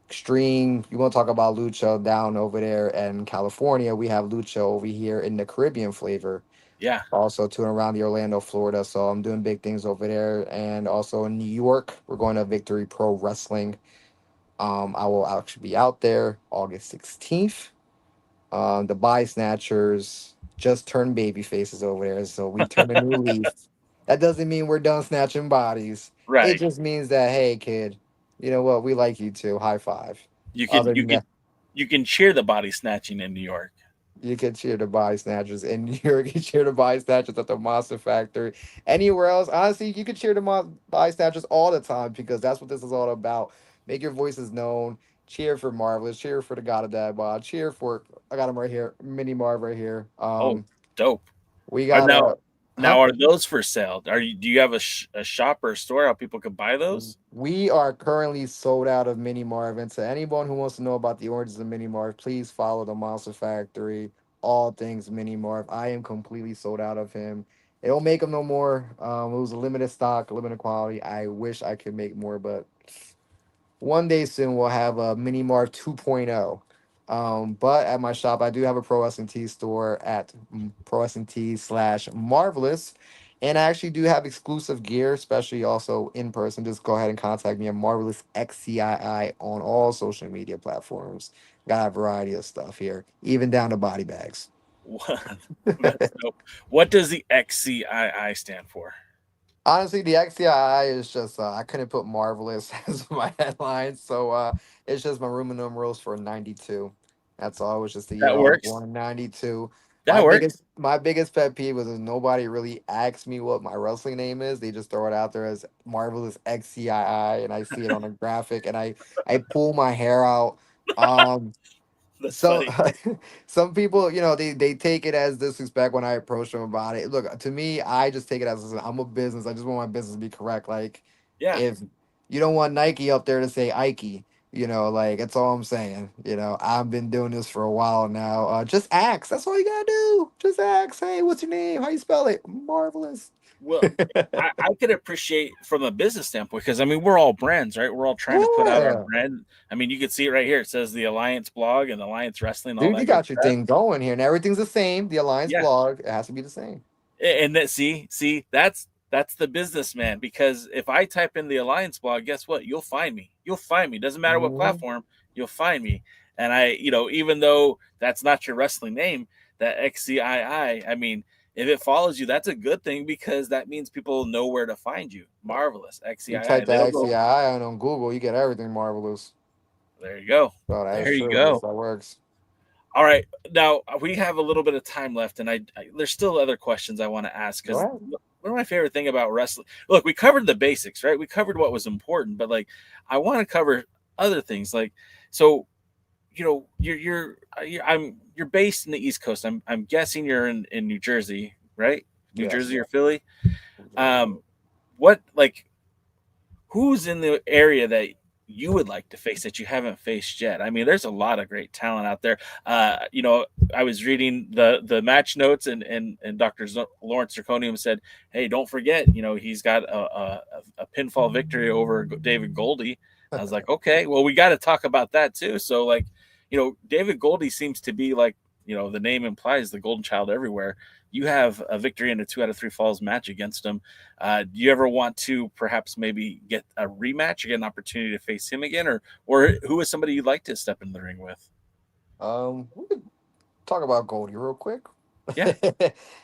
Extreme. You want to talk about lucha down over there in California? We have lucha over here in the Caribbean flavor. Yeah. Also to and around the Orlando, Florida. So I'm doing big things over there, and also in New York, we're going to Victory Pro Wrestling. I will actually be out there August 16th. The Body Snatchers just turned baby faces over there, so we turned a new leaf. That doesn't mean we're done snatching bodies. It Right. just means that, hey, kid, you know what? We like you too. High five. You can Other you than can that, you can cheer the body snatching in New York. you can cheer the Body Snatchers in New York. You can cheer the Body Snatchers at the Monster Factory. Anywhere else, honestly, you can cheer the Body Snatchers all the time because that's what this is all about. Make your voices known. Cheer for Marvelous. Cheer for the God of Dad Bod. Cheer for, I got him right here, Mini Marv right here. Oh, dope. We Are got now a, huh? now are those for sale? Do you have a shop or a store how people can buy those? We are currently sold out of Mini Marv. And to anyone who wants to know about the origins of Mini Marv, please follow the Monster Factory. All things Mini Marv. I am completely sold out of him. They don't make them no more. It was a limited stock, limited quality. I wish I could make more, but one day soon we'll have a Mini Marv 2.0. But at my shop, I do have a Pro S&T store at Pro S&T/Marvelous. And I actually do have exclusive gear, especially also in person. Just go ahead and contact me at Marvelous XCII on all social media platforms. Got a variety of stuff here, even down to body bags. That's dope. What does the XCII stand for? Honestly, the XCII is just I couldn't put Marvelous as my headline, so it's just my Roman numerals for 92. That's all. It was just the year That I was works. born, 92. My That works. biggest pet peeve was nobody really asks me what my wrestling name is. They just throw it out there as Marvelous XCII, and I see it on a graphic, and I pull my hair out. Um, That's so funny. some people, they take it as disrespect when I approach them about it. Look, to me, I just take it as, listen, I'm a business. I just want my business to be correct. Like, Yeah. if you don't want Nike up there to say Ike, like that's all I'm saying. I've been doing this for a while now. Just ask. That's all you gotta do. Just ask. Hey, what's your name? How you spell it? Marvelous. Well, I could appreciate from a business standpoint, because I mean we're all brands, right? We're all trying to put out our Yeah. brand. I mean, you can see it right here. It says the Alliance blog and Alliance Wrestling, all Dude, you that good got your stuff. thing going here, and everything's the same. The Alliance Yeah. blog, it has to be the same. And that see that's the businessman, because if I type in the Alliance blog, guess what? You'll find me. Doesn't matter what Mhm. platform, you'll find me. And even though that's not your wrestling name, that XCII, I mean, if it follows you, that's a good thing, because that means people know where to find you. Marvelous You XCII. type They'll that go. XCI on Google, you get everything Marvelous. There you go. So that is There you true. Yes, go. that works. All right. Now we have a little bit of time left, and I there's still other questions I want to ask, Go because ahead. one of my favorite thing about wrestling. Look, we covered the basics, right? We covered what was important, but like I want to cover other things. Like, so you're based in the East Coast. I'm guessing you're in New Jersey, right? New Yes. Jersey or Philly. What, like, who's in the area that you would like to face that you haven't faced yet? I mean, there's a lot of great talent out there. I was reading the match notes, and Dr. Lawrence Zirconium said, "Hey, don't forget, he's got a pinfall victory over David Goldy." I was like, "Okay, well, we got to talk about that too." So, like, David Goldy seems to be like, the name implies, the golden child everywhere. You have a victory in a 2 out of 3 falls match against him. Do you ever want to perhaps maybe get a rematch, get an opportunity to face him again, or who is somebody you'd like to step in the ring with? We could talk about Goldie real quick. Yeah.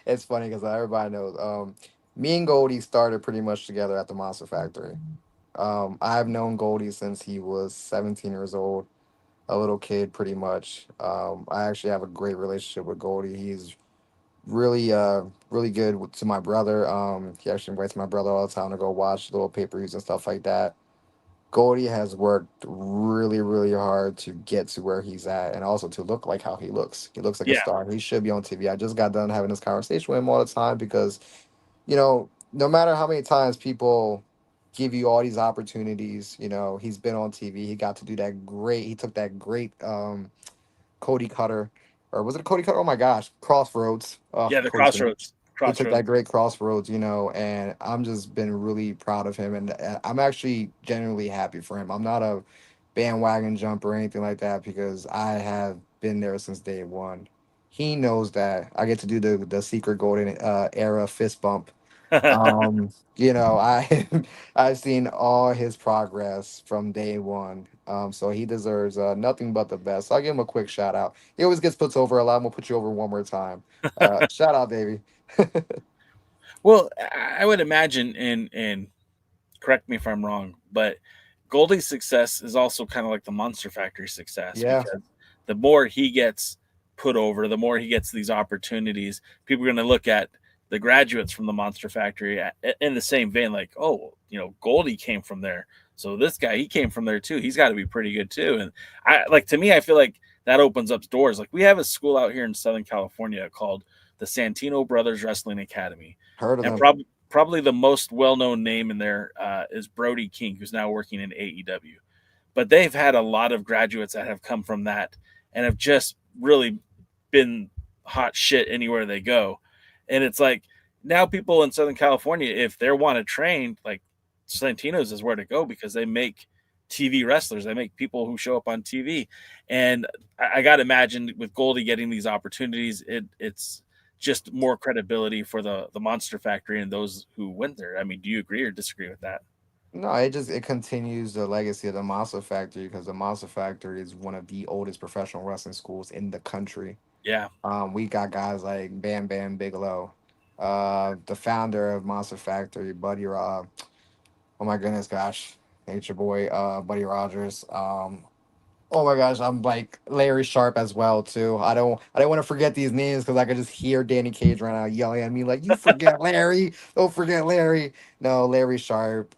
It's funny because everybody knows. Me and Goldie started pretty much together at the Monster Factory. I've known Goldie since he was 17 years old, a little kid, pretty much. I actually have a great relationship with Goldie. He's really good to my brother. He actually invites my brother all the time to go watch little pay-per-views and stuff like that. Goldie has worked really hard to get to where he's at and also to look like how he looks. He looks like a Yeah. star. He should be on TV. I just got done having this conversation with him all the time because, no matter how many times people give you all these opportunities, he's been on TV. He got to do he took that great Cody Cutter, or was it a Cody Cutter? Oh my gosh, Crossroads. Oh, Yeah, the Cody Cutter. Crossroads. He took Crossroads. that great Crossroads, and I'm just been really proud of him, and I'm actually genuinely happy for him. I'm not a bandwagon jumper or anything like that because I have been there since day one. He knows that I get to do the secret golden era fist bump. I I've seen all his progress from day one. So he deserves nothing but the best. So I'll give him a quick shout out. He always gets put over a lot. I'm gonna put you over one more time. Shout out, baby. Well, I would imagine, and correct me if I'm wrong, but Goldie's success is also kind of like the Monster Factory success, Yeah, because the more he gets put over, the more he gets these opportunities, people are going to look at the graduates from the Monster Factory in the same vein, like, oh, Goldie came from there. So this guy, he came from there too. He's got to be pretty good too. And to me, I feel like that opens up doors. Like, we have a school out here in Southern California called the Santino Brothers Wrestling Academy. heard of And them. probably the most well-known name in there is Brody King, who's now working in AEW. But they've had a lot of graduates that have come from that and have just really been hot shit anywhere they go. And it's like, now people in Southern California, if they want to train, like, Santino's is where to go, because they make TV wrestlers. They make people who show up on TV. And I got to imagine with Goldie getting these opportunities, it's just more credibility for the Monster Factory and those who went there. I mean, do you agree or disagree with that? No, it continues the legacy of the Monster Factory because the Monster Factory is one of the oldest professional wrestling schools in the country. Yeah. We got guys like Bam Bam Bigelow, the founder of Monster Factory, Buddy Rob. Oh my goodness, gosh, hate your boy, Buddy Rogers. Oh my gosh, I'm like Larry Sharp as well too. I don't want to forget these names because I could just hear Danny Cage right now yelling at me like, "You forget Larry, don't forget Larry." No, Larry Sharp.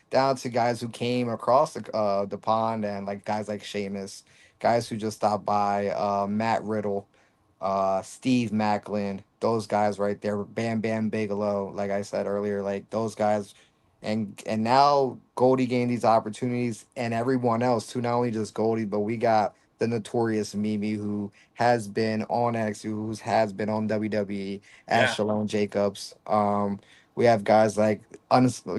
Down to guys who came across the pond and like guys like Sheamus, guys who just stopped by. Matt Riddle, Steve Macklin, those guys right there. Bam Bam Bigelow, like I said earlier, like those guys and now Goldie gained these opportunities and everyone else too, not only just Goldie, but we got the notorious Mimi who has been on NXT, who has been on WWE as Yeah. Shalom Jacobs. We have guys like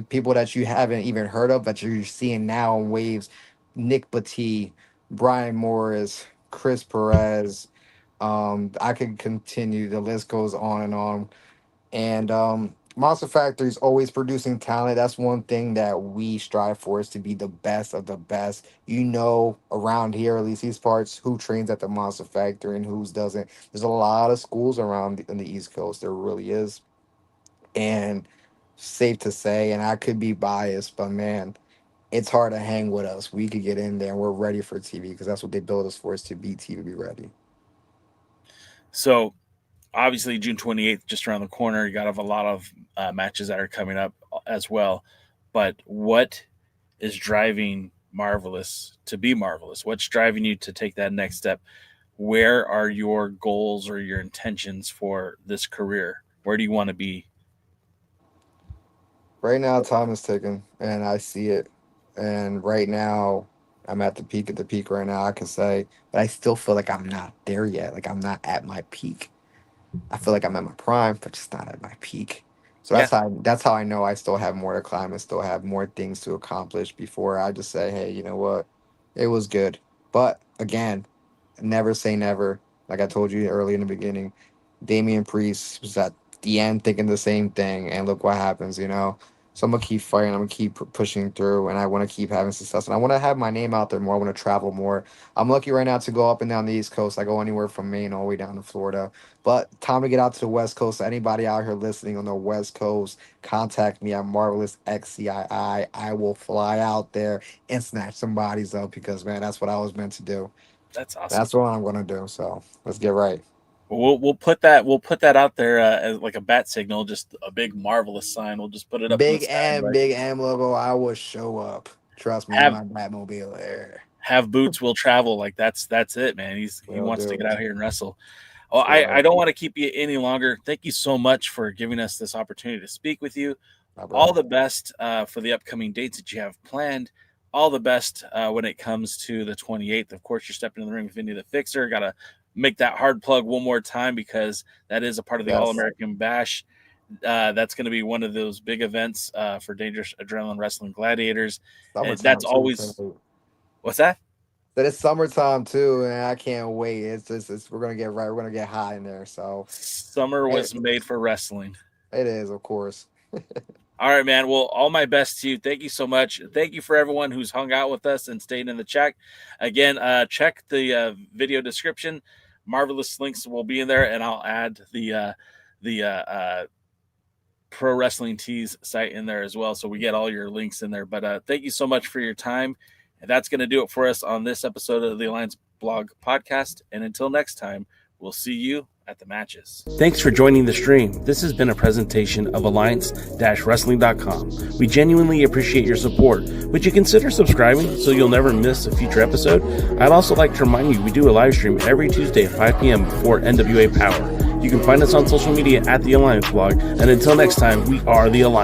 people that you haven't even heard of that you're seeing now on waves. Nick Batee, Brian Morris, Chris Perez. I could continue. The list goes on and on. And Monster Factory is always producing talent. That's one thing that we strive for, is to be the best of the best. Around here, at least these parts, who trains at the Monster Factory and who's doesn't. There's a lot of schools around in the East Coast. There really is. And safe to say, and I could be biased, but man, it's hard to hang with us. We could get in there and we're ready for TV because that's what they build us for, is to be TV ready. So obviously June 28th, just around the corner, you got to have a lot of matches that are coming up as well. But what is driving Marvelous to be Marvelous? What's driving you to take that next step? Where are your goals or your intentions for this career? Where do you want to be? Right now, time is ticking, and I see it. And right now, I'm at the peak right now, I can say. But I still feel like I'm not there yet. Like, I'm not at my peak. I feel like I'm at my prime, but just not at my peak. So that's how I know I still have more to climb and still have more things to accomplish before I just say, hey, you know what? It was good. But again, never say never. Like I told you early in the beginning, Damian Priest was at the end thinking the same thing, and look what happens, you know? So I'm going to keep fighting. I'm going to keep pushing through, and I want to keep having success. And I want to have my name out there more. I want to travel more. I'm lucky right now to go up and down the East Coast. I go anywhere from Maine all the way down to Florida. But time to get out to the West Coast. Anybody out here listening on the West Coast, contact me at Marvelous XCII. I will fly out there and snatch some bodies up because, man, that's what I was meant to do. That's awesome. That's what I'm going to do. So let's get right. We'll put that out there as like a bat signal, just a big Marvelous sign. We'll just put it up. Big M logo. I will show up. Trust me, my Batmobile there. Have Boots will travel. Like that's it, man. He wants to get out here and wrestle. Oh, I don't want to keep you any longer. Thank you so much for giving us this opportunity to speak with you. All the best for the upcoming dates that you have planned. All the best when it comes to the 28th. Of course, you're stepping in the ring with Vinny the Fixxer. Got to make that hard plug one more time because that is a part of the All-American Bash. That's going to be one of those big events for Dangerous Adrenaline Wrestling Gladiators. That's always – what's that? That it's summertime too, and I can't wait. It's we're gonna get right. We're gonna get high in there. So summer was made for wrestling. It is, of course. All right, man. Well, all my best to you. Thank you so much. Thank you for everyone who's hung out with us and stayed in the chat. Again, check the video description. Marvelous links will be in there, and I'll add the Pro Wrestling Tees site in there as well, so we get all your links in there. But thank you so much for your time. And that's going to do it for us on this episode of the Alliance Blog Podcast. And until next time, we'll see you at the matches. Thanks for joining the stream. This has been a presentation of Alliance-Wrestling.com. We genuinely appreciate your support. Would you consider subscribing so you'll never miss a future episode? I'd also like to remind you we do a live stream every Tuesday at 5 p.m. before NWA Power. You can find us on social media at The Alliance Blog. And until next time, we are The Alliance.